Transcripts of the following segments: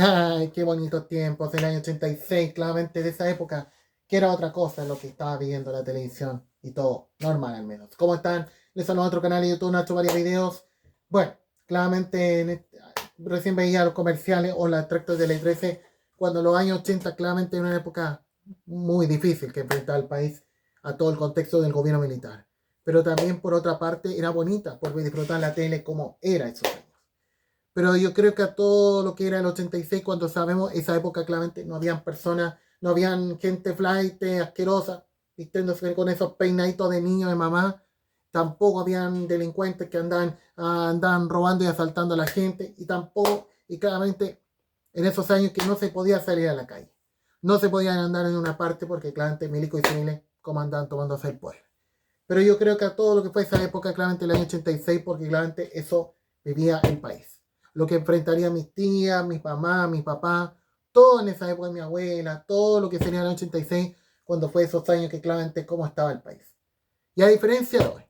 Ay, qué bonitos tiempos del año 86, claramente de esa época, que era otra cosa lo que estaba viendo la televisión y todo, normal al menos. ¿Cómo están? Les saludo a otro canal de YouTube, Nacho, varios videos. Bueno, claramente recién veía los comerciales o los extractos de Ley 13, cuando los años 80 claramente era una época muy difícil que enfrentaba el país a todo el contexto del gobierno militar. Pero también por otra parte era bonita por disfrutar la tele como era esos años. Pero yo creo que a todo lo que era el 86, cuando sabemos, esa época claramente no habían personas, no habían gente flight, asquerosa, vistiéndose con esos peinaditos de niño, de mamá. Tampoco habían delincuentes que andaban robando y asaltando a la gente. Y tampoco, y claramente, en esos años que no se podía salir a la calle. No se podían andar en una parte porque claramente milicos y civiles como andaban tomándose el poder. Pero yo creo que a todo lo que fue esa época, claramente el año 86, porque claramente eso vivía el país. Lo que enfrentaría mis tías, mis mamás, mis papás, todo en esa época, mi abuela, todo lo que sería el año 86, cuando fue esos años que claramente cómo estaba el país. Y a diferencia de hoy,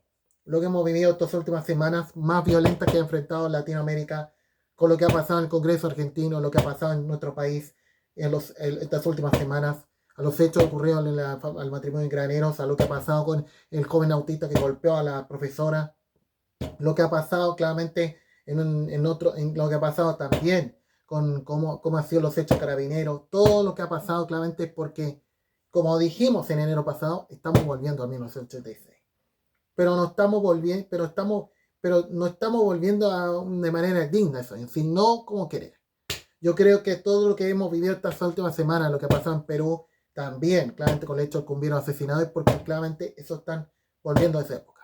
lo que hemos vivido estas últimas semanas más violentas que ha enfrentado Latinoamérica, con lo que ha pasado en el Congreso argentino, lo que ha pasado en nuestro país estas últimas semanas, a los hechos ocurridos al matrimonio de Graneros, a lo que ha pasado con el joven autista que golpeó a la profesora, lo que ha pasado claramente en lo que ha pasado también con cómo han sido los hechos carabineros, todo lo que ha pasado claramente es porque, como dijimos en enero pasado, estamos volviendo a 1986. Pero no estamos volviendo, pero no estamos volviendo de manera digna, eso, sino como querer. Yo creo que todo lo que hemos vivido estas últimas semanas, lo que ha pasado en Perú, también, claramente con el hecho de que hubieron asesinados, es porque claramente eso están volviendo a esa época.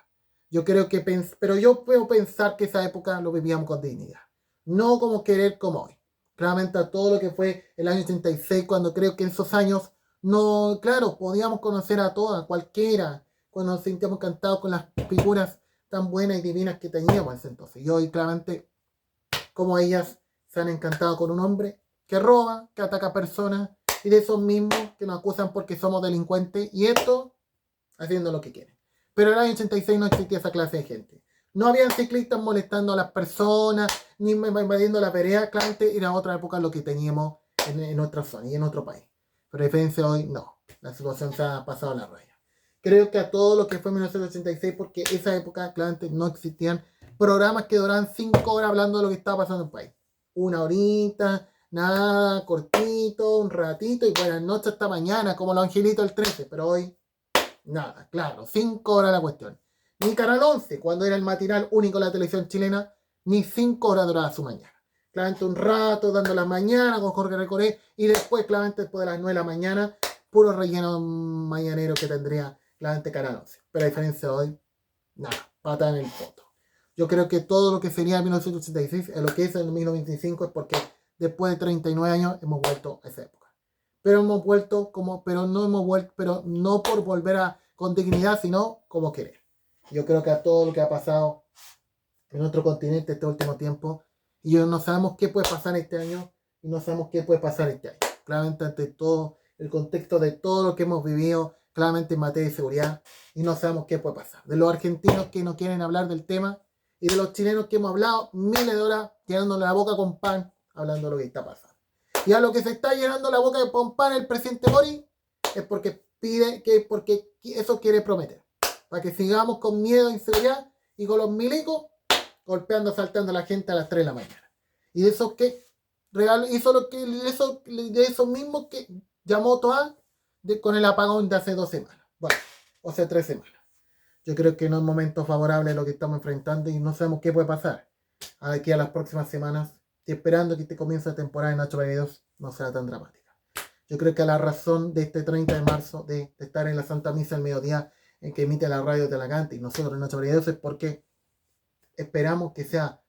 Yo creo que, pero yo puedo pensar que esa época lo vivíamos con dignidad, no como querer como hoy. Claramente a todo lo que fue el año 86, cuando creo que en esos años, no, claro, podíamos conocer a todas, cualquiera, cuando nos sentíamos cantados con las figuras tan buenas y divinas que teníamos en ese entonces. Y hoy claramente, como ellas se han encantado con un hombre que roba, que ataca personas, y de esos mismos que nos acusan porque somos delincuentes, y esto haciendo lo que quieren. Pero en el año 86 no existía esa clase de gente. No habían ciclistas molestando a las personas, ni invadiendo la vereda. Claramente era otra época lo que teníamos en nuestra zona y en nuestro país. Pero a diferencia de hoy, no. La situación se ha pasado a la raya. Creo que a todo lo que fue 1986, porque esa época claramente no existían programas que duraban 5 horas hablando de lo que estaba pasando en el país. Una horita, nada, cortito, un ratito y buenas noches hasta mañana, como los angelitos del 13. Pero hoy nada, claro, 5 horas la cuestión. Ni Canal 11, cuando era el matinal único de la televisión chilena, ni 5 horas duraba su mañana. Claramente un rato dando la mañana con Jorge Recoré y después, claramente después de las 9 de la mañana, puro relleno mañanero que tendría claramente Canal 11. Pero a diferencia de hoy, nada, pata en el poto. Yo creo que todo lo que sería 1986, lo que es el 1925, es porque después de 39 años hemos vuelto a esa época. Pero hemos vuelto como, pero no hemos vuelto, pero no por volver a con dignidad, sino como querer. Yo creo que a todo lo que ha pasado en nuestro continente este último tiempo, y no sabemos qué puede pasar este año, y no sabemos qué puede pasar este año. Claramente ante todo el contexto de todo lo que hemos vivido, claramente en materia de seguridad, y no sabemos qué puede pasar. De los argentinos que no quieren hablar del tema, y de los chilenos que hemos hablado miles de horas, llenándole la boca con pan, hablando de lo que está pasando. Y a lo que se está llenando la boca de pan el presidente Boric, es porque porque eso quiere prometer. Para que sigamos con miedo e inseguridad y con los milicos golpeando, asaltando a la gente a las 3 de la mañana. Y de esos que hizo lo que de esos mismos que llamó Toa con el apagón de hace 2 semanas. Bueno, o sea, 3 semanas. Yo creo que no es un momento favorable lo que estamos enfrentando y no sabemos qué puede pasar aquí a las próximas semanas. Y esperando que este comienzo de temporada en Nacho Videos no sea tan dramática. Yo creo que la razón de este 30 de marzo de estar en la Santa Misa al mediodía en que emite la radio de Talagante y nosotros en Nacho Videos es porque esperamos que sea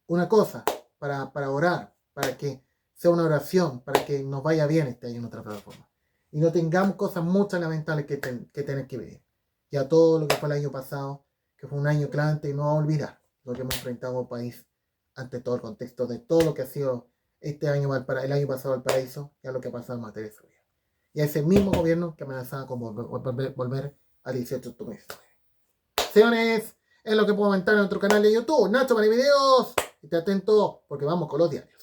una cosa para orar, para que sea una oración, para que nos vaya bien este año en nuestra plataforma. Y no tengamos cosas muchas lamentables que tener que vivir. Y a todo lo que fue el año pasado, que fue un año claramente, y no a olvidar lo que hemos enfrentado como país ante todo el contexto de todo lo que ha sido este año, el año pasado Valparaíso, y a lo que ha pasado en materia de seguridad. Y a ese mismo gobierno que amenazaba con volver al 18 de octubre. Señores, es lo que puedo comentar en nuestro canal de YouTube, Nacho Videos. Esté atento porque vamos con los diarios.